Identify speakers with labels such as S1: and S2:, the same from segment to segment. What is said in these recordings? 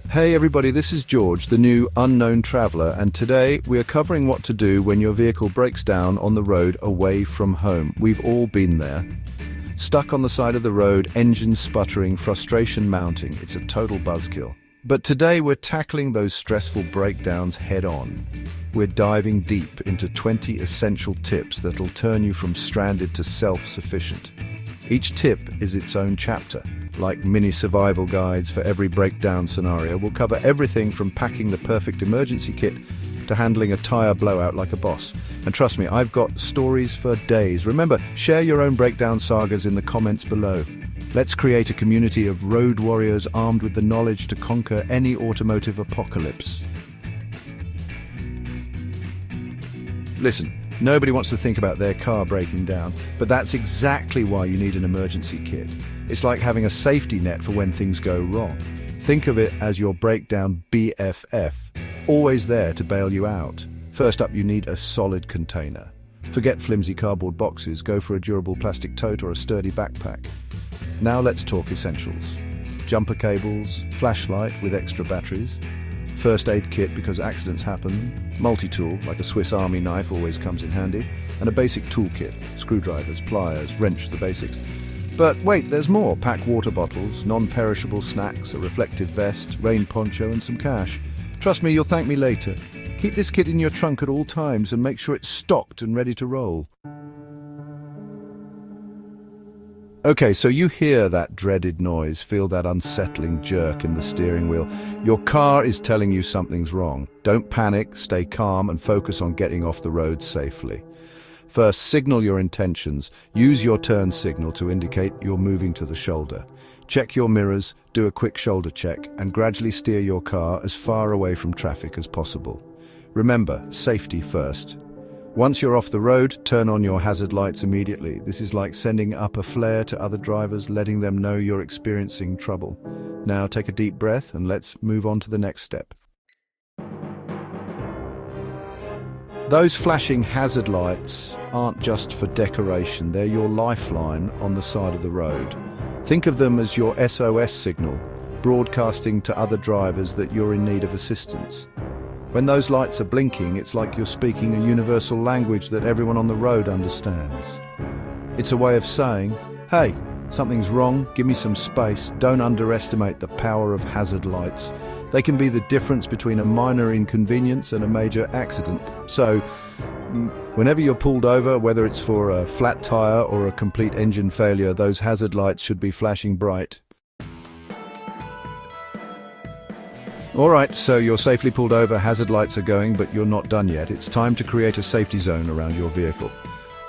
S1: Hey everybody, this is George, the new unknown traveler, and today we are covering what to do when your vehicle breaks down on the road away from home. We've all been there. Stuck on the side of the road, engine sputtering, frustration mounting. It's a total buzzkill. But today we're tackling those stressful breakdowns head on. We're diving deep into 20 essential tips that'll turn you from stranded to self-sufficient. Each tip is its own chapter. Like mini survival guides for every breakdown scenario, we'll cover everything from packing the perfect emergency kit to handling a tire blowout like a boss. And trust me, I've got stories for days. Remember, share your own breakdown sagas in the comments below. Let's create a community of road warriors armed with the knowledge to conquer any automotive apocalypse. Listen, nobody wants to think about their car breaking down, but that's exactly why you need an emergency kit. It's like having a safety net for when things go wrong. Think of it as your breakdown BFF, always there to bail you out. First up, you need a solid container. Forget flimsy cardboard boxes, go for a durable plastic tote or a sturdy backpack. Now let's talk essentials. Jumper cables, flashlight with extra batteries, first aid kit because accidents happen, multi-tool like a Swiss Army knife always comes in handy, and a basic toolkit, screwdrivers, pliers, wrench, the basics. But wait, there's more. Pack water bottles, non-perishable snacks, a reflective vest, rain poncho and some cash. Trust me, you'll thank me later. Keep this kit in your trunk at all times and make sure it's stocked and ready to roll. Okay, so you hear that dreaded noise, feel that unsettling jerk in the steering wheel. Your car is telling you something's wrong. Don't panic, stay calm and focus on getting off the road safely. First, signal your intentions. Use your turn signal to indicate you're moving to the shoulder. Check your mirrors, do a quick shoulder check, and gradually steer your car as far away from traffic as possible. Remember, safety first. Once you're off the road, turn on your hazard lights immediately. This is like sending up a flare to other drivers, letting them know you're experiencing trouble. Now take a deep breath and let's move on to the next step. Those flashing hazard lights aren't just for decoration, they're your lifeline on the side of the road. Think of them as your SOS signal, broadcasting to other drivers that you're in need of assistance. When those lights are blinking, it's like you're speaking a universal language that everyone on the road understands. It's a way of saying, hey, something's wrong, give me some space. Don't underestimate the power of hazard lights. They can be the difference between a minor inconvenience and a major accident. So, whenever you're pulled over, whether it's for a flat tire or a complete engine failure, those hazard lights should be flashing bright. All right, so you're safely pulled over, hazard lights are going, but you're not done yet. It's time to create a safety zone around your vehicle.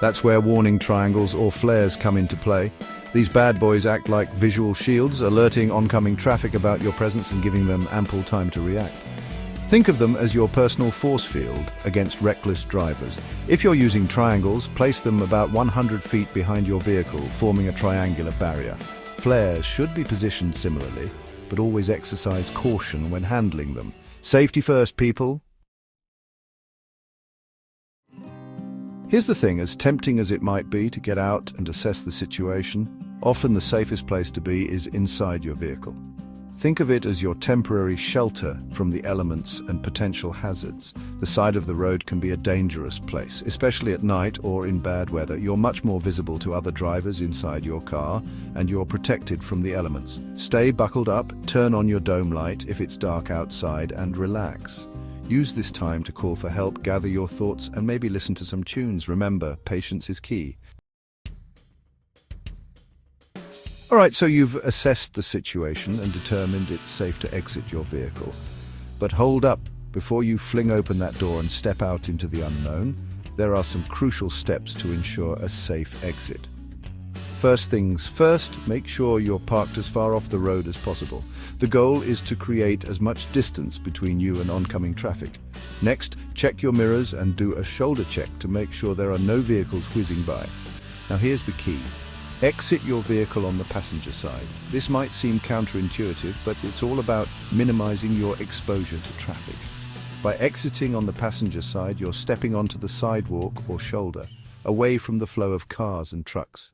S1: That's where warning triangles or flares come into play. These bad boys act like visual shields, alerting oncoming traffic about your presence and giving them ample time to react. Think of them as your personal force field against reckless drivers. If you're using triangles, place them about 100 feet behind your vehicle, forming a triangular barrier. Flares should be positioned similarly, but always exercise caution when handling them. Safety first, people. Here's the thing, as tempting as it might be to get out and assess the situation, often the safest place to be is inside your vehicle. Think of it as your temporary shelter from the elements and potential hazards. The side of the road can be a dangerous place, especially at night or in bad weather. You're much more visible to other drivers inside your car, and you're protected from the elements. Stay buckled up, turn on your dome light if it's dark outside, and relax. Use this time to call for help, gather your thoughts, and maybe listen to some tunes. Remember, patience is key. All right, so you've assessed the situation and determined it's safe to exit your vehicle. But hold up, before you fling open that door and step out into the unknown, there are some crucial steps to ensure a safe exit. First things first, make sure you're parked as far off the road as possible. The goal is to create as much distance between you and oncoming traffic. Next, check your mirrors and do a shoulder check to make sure there are no vehicles whizzing by. Now here's the key. Exit your vehicle on the passenger side. This might seem counterintuitive, but it's all about minimizing your exposure to traffic. By exiting on the passenger side, you're stepping onto the sidewalk or shoulder, away from the flow of cars and trucks.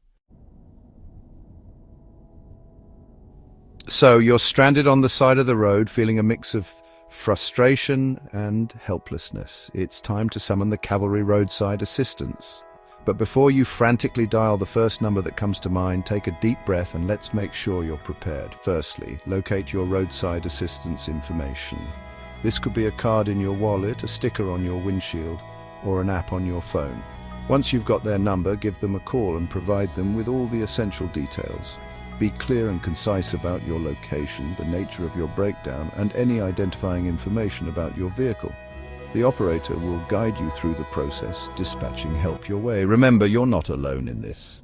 S1: So you're stranded on the side of the road, feeling a mix of frustration and helplessness. It's time to summon the cavalry roadside assistance. But before you frantically dial the first number that comes to mind, take a deep breath and let's make sure you're prepared. Firstly, locate your roadside assistance information. This could be a card in your wallet, a sticker on your windshield, or an app on your phone. Once you've got their number, give them a call and provide them with all the essential details. Be clear and concise about your location, the nature of your breakdown, and any identifying information about your vehicle. The operator will guide you through the process, dispatching help your way. Remember, you're not alone in this.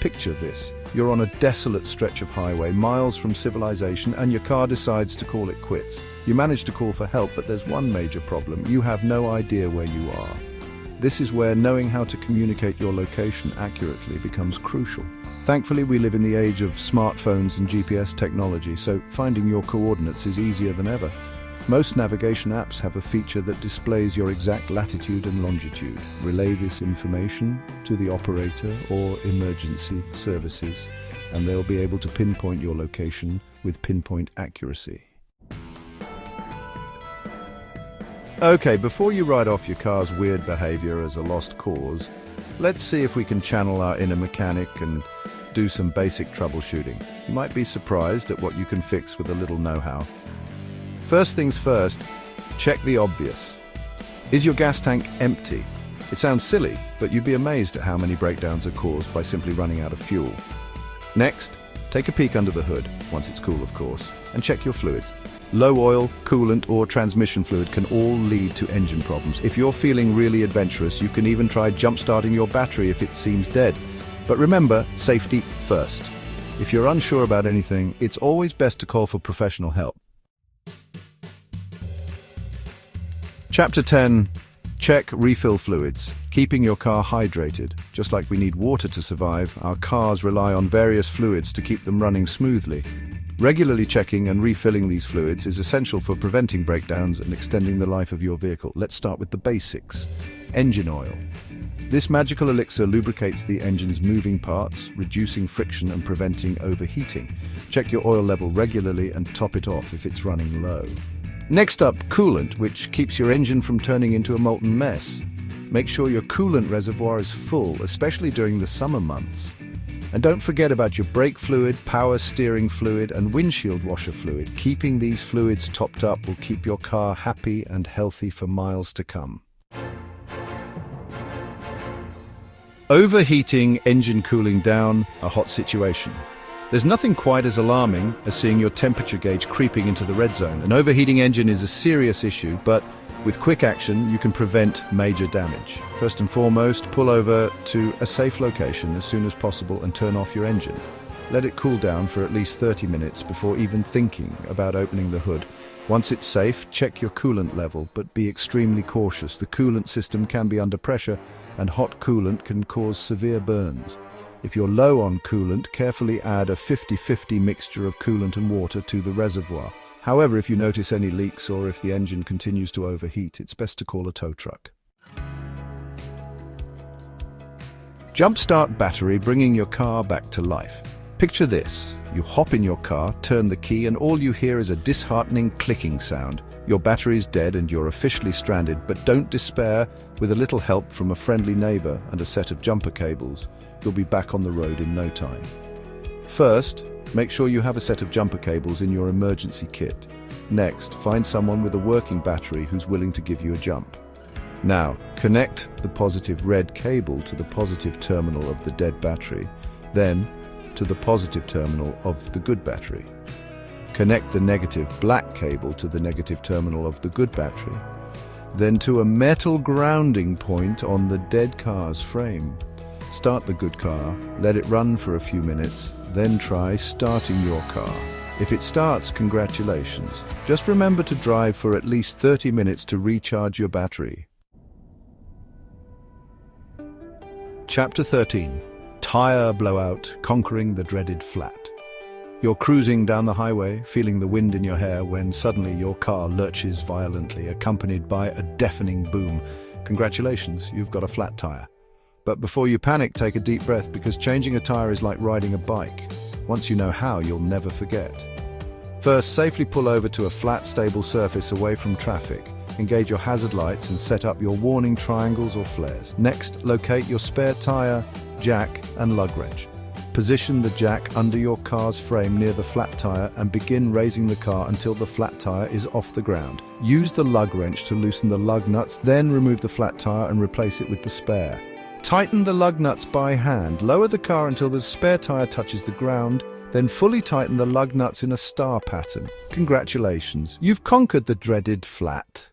S1: Picture this. You're on a desolate stretch of highway, miles from civilization, and your car decides to call it quits. You manage to call for help, but there's one major problem. You have no idea where you are. This is where knowing how to communicate your location accurately becomes crucial. Thankfully, we live in the age of smartphones and GPS technology, so finding your coordinates is easier than ever. Most navigation apps have a feature that displays your exact latitude and longitude. Relay this information to the operator or emergency services, and they'll be able to pinpoint your location with pinpoint accuracy. Okay, before you write off your car's weird behavior as a lost cause, let's see if we can channel our inner mechanic and do some basic troubleshooting. You might be surprised at what you can fix with a little know-how. First things first, check the obvious. Is your gas tank empty? It sounds silly, but you'd be amazed at how many breakdowns are caused by simply running out of fuel. Next, take a peek under the hood, once it's cool of course, and check your fluids. Low oil, coolant, or transmission fluid can all lead to engine problems. If you're feeling really adventurous, you can even try jump-starting your battery if it seems dead. But remember, safety first. If you're unsure about anything, it's always best to call for professional help. Chapter 10. Check refill fluids. Keeping your car hydrated. Just like we need water to survive, our cars rely on various fluids to keep them running smoothly. Regularly checking and refilling these fluids is essential for preventing breakdowns and extending the life of your vehicle. Let's start with the basics. Engine oil. This magical elixir lubricates the engine's moving parts, reducing friction and preventing overheating. Check your oil level regularly and top it off if it's running low. Next up, coolant, which keeps your engine from turning into a molten mess. Make sure your coolant reservoir is full, especially during the summer months. And don't forget about your brake fluid, power steering fluid, and windshield washer fluid. Keeping these fluids topped up will keep your car happy and healthy for miles to come. Overheating, engine cooling down, a hot situation. There's nothing quite as alarming as seeing your temperature gauge creeping into the red zone. An overheating engine is a serious issue, but with quick action, you can prevent major damage. First and foremost, pull over to a safe location as soon as possible and turn off your engine. Let it cool down for at least 30 minutes before even thinking about opening the hood. Once it's safe, check your coolant level, but be extremely cautious. The coolant system can be under pressure, and hot coolant can cause severe burns. If you're low on coolant, carefully add a 50-50 mixture of coolant and water to the reservoir. However, if you notice any leaks or if the engine continues to overheat, it's best to call a tow truck. Jumpstart battery, bringing your car back to life. Picture this. You hop in your car, turn the key, and all you hear is a disheartening clicking sound. Your battery's dead and you're officially stranded, but don't despair. With a little help from a friendly neighbor and a set of jumper cables, you'll be back on the road in no time. First, make sure you have a set of jumper cables in your emergency kit. Next, find someone with a working battery who's willing to give you a jump. Now, connect the positive red cable to the positive terminal of the dead battery, then to the positive terminal of the good battery. Connect the negative black cable to the negative terminal of the good battery, then to a metal grounding point on the dead car's frame. Start the good car, let it run for a few minutes, then try starting your car. If it starts, congratulations. Just remember to drive for at least 30 minutes to recharge your battery. Chapter 13. Tire blowout, conquering the dreaded flat. You're cruising down the highway, feeling the wind in your hair, when suddenly your car lurches violently, accompanied by a deafening boom. Congratulations, you've got a flat tire. But before you panic, take a deep breath, because changing a tire is like riding a bike. Once you know how, you'll never forget. First, safely pull over to a flat, stable surface away from traffic. Engage your hazard lights and set up your warning triangles or flares. Next, locate your spare tire, jack, and lug wrench. Position the jack under your car's frame near the flat tire and begin raising the car until the flat tire is off the ground. Use the lug wrench to loosen the lug nuts, then remove the flat tire and replace it with the spare. Tighten the lug nuts by hand. Lower the car until the spare tire touches the ground, then fully tighten the lug nuts in a star pattern. Congratulations, you've conquered the dreaded flat.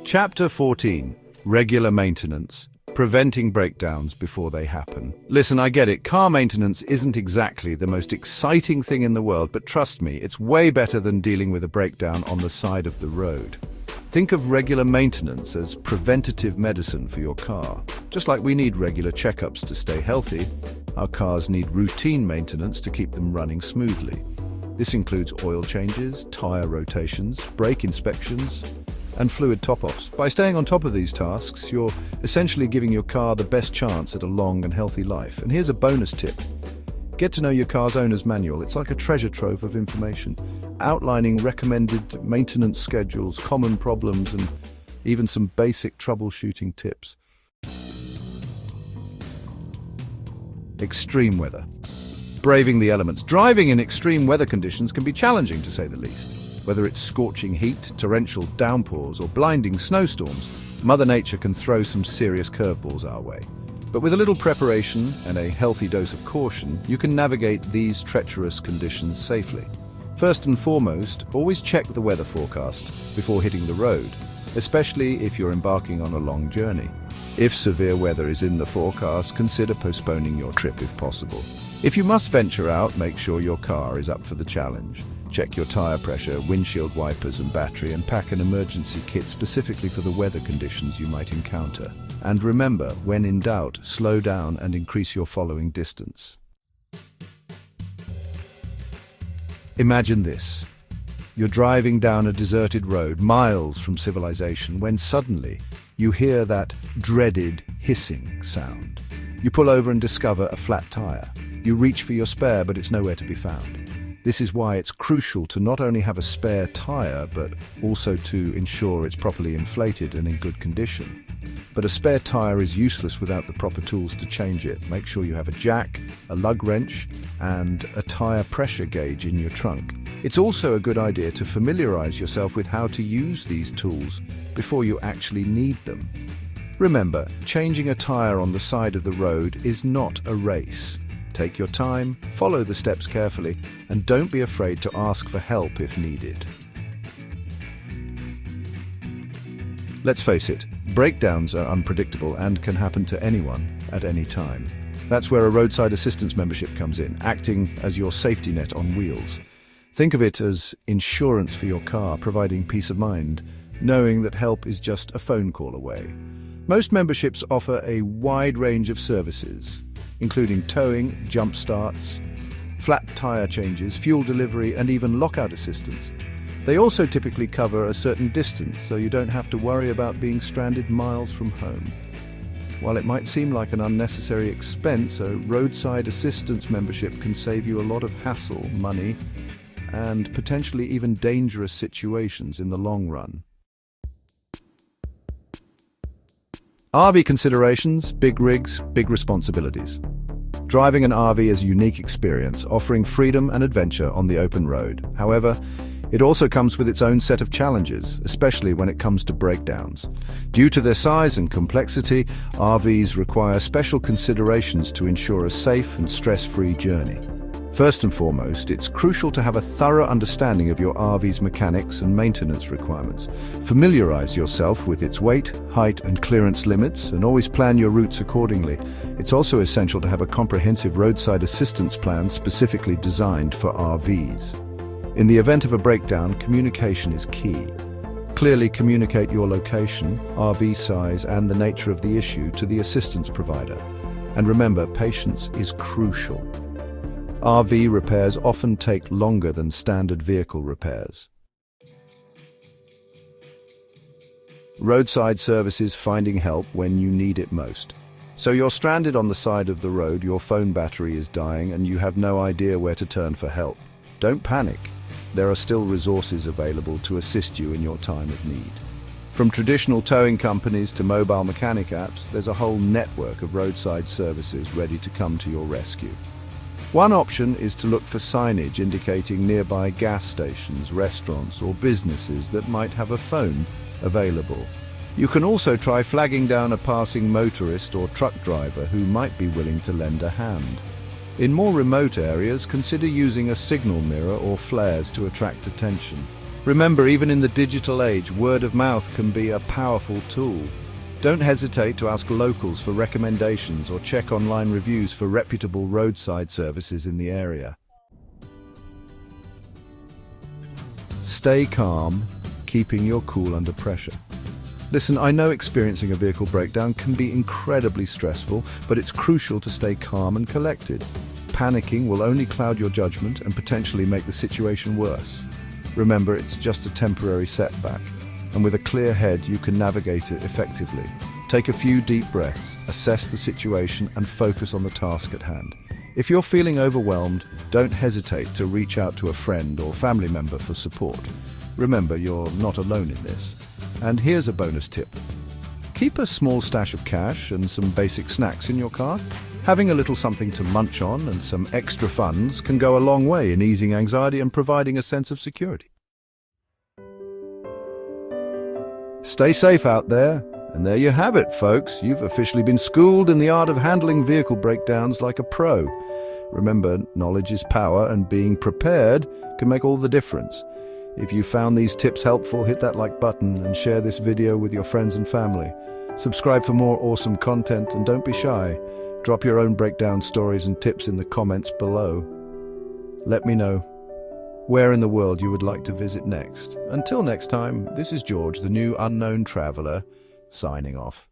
S1: Chapter 14. Regular maintenance. Preventing breakdowns before they happen. Listen, I get it. Car maintenance isn't exactly the most exciting thing in the world, but trust me, it's way better than dealing with a breakdown on the side of the road. Think of regular maintenance as preventative medicine for your car. Just like we need regular checkups to stay healthy, our cars need routine maintenance to keep them running smoothly. This includes oil changes, tire rotations, brake inspections, and fluid top-offs. By staying on top of these tasks, you're essentially giving your car the best chance at a long and healthy life. And here's a bonus tip. Get to know your car's owner's manual. It's like a treasure trove of information, outlining recommended maintenance schedules, common problems, and even some basic troubleshooting tips. Extreme weather. Braving the elements. Driving in extreme weather conditions can be challenging, to say the least. Whether it's scorching heat, torrential downpours, or blinding snowstorms, Mother Nature can throw some serious curveballs our way. But with a little preparation and a healthy dose of caution, you can navigate these treacherous conditions safely. First and foremost, always check the weather forecast before hitting the road, especially if you're embarking on a long journey. If severe weather is in the forecast, consider postponing your trip if possible. If you must venture out, make sure your car is up for the challenge. Check your tire pressure, windshield wipers and battery, and pack an emergency kit specifically for the weather conditions you might encounter. And remember, when in doubt, slow down and increase your following distance. Imagine this. You're driving down a deserted road, miles from civilization, when suddenly you hear that dreaded hissing sound. You pull over and discover a flat tire. You reach for your spare, but it's nowhere to be found. This is why it's crucial to not only have a spare tire, but also to ensure it's properly inflated and in good condition. But a spare tire is useless without the proper tools to change it. Make sure you have a jack, a lug wrench, and a tire pressure gauge in your trunk. It's also a good idea to familiarize yourself with how to use these tools before you actually need them. Remember, changing a tire on the side of the road is not a race. Take your time, follow the steps carefully, and don't be afraid to ask for help if needed. Let's face it, breakdowns are unpredictable and can happen to anyone at any time. That's where a roadside assistance membership comes in, acting as your safety net on wheels. Think of it as insurance for your car, providing peace of mind, knowing that help is just a phone call away. Most memberships offer a wide range of services, including towing, jump starts, flat tire changes, fuel delivery, and even lockout assistance. They also typically cover a certain distance, so you don't have to worry about being stranded miles from home. While it might seem like an unnecessary expense, a roadside assistance membership can save you a lot of hassle, money, and potentially even dangerous situations in the long run. RV considerations, big rigs, big responsibilities. Driving an RV is a unique experience, offering freedom and adventure on the open road. However, it also comes with its own set of challenges, especially when it comes to breakdowns. Due to their size and complexity, RVs require special considerations to ensure a safe and stress-free journey. First and foremost, it's crucial to have a thorough understanding of your RV's mechanics and maintenance requirements. Familiarize yourself with its weight, height, and clearance limits, and always plan your routes accordingly. It's also essential to have a comprehensive roadside assistance plan specifically designed for RVs. In the event of a breakdown, communication is key. Clearly communicate your location, RV size, and the nature of the issue to the assistance provider. And remember, patience is crucial. RV repairs often take longer than standard vehicle repairs. Roadside services finding help when you need it most. So you're stranded on the side of the road, your phone battery is dying, and you have no idea where to turn for help. Don't panic. There are still resources available to assist you in your time of need. From traditional towing companies to mobile mechanic apps, there's a whole network of roadside services ready to come to your rescue. One option is to look for signage indicating nearby gas stations, restaurants, or businesses that might have a phone available. You can also try flagging down a passing motorist or truck driver who might be willing to lend a hand. In more remote areas, consider using a signal mirror or flares to attract attention. Remember, even in the digital age, word of mouth can be a powerful tool. Don't hesitate to ask locals for recommendations or check online reviews for reputable roadside services in the area. Stay calm, keeping your cool under pressure. Listen, I know experiencing a vehicle breakdown can be incredibly stressful, but it's crucial to stay calm and collected. Panicking will only cloud your judgment and potentially make the situation worse. Remember, it's just a temporary setback, and with a clear head, you can navigate it effectively. Take a few deep breaths, assess the situation, and focus on the task at hand. If you're feeling overwhelmed, don't hesitate to reach out to a friend or family member for support. Remember, you're not alone in this. And here's a bonus tip. Keep a small stash of cash and some basic snacks in your car. Having a little something to munch on and some extra funds can go a long way in easing anxiety and providing a sense of security. Stay safe out there. And there you have it, folks. You've officially been schooled in the art of handling vehicle breakdowns like a pro. Remember, knowledge is power, and being prepared can make all the difference. If you found these tips helpful, hit that like button and share this video with your friends and family. Subscribe for more awesome content, and don't be shy. Drop your own breakdown stories and tips in the comments below. Let me know where in the world you would like to visit next. Until next time, this is George, the new unknown traveler, signing off.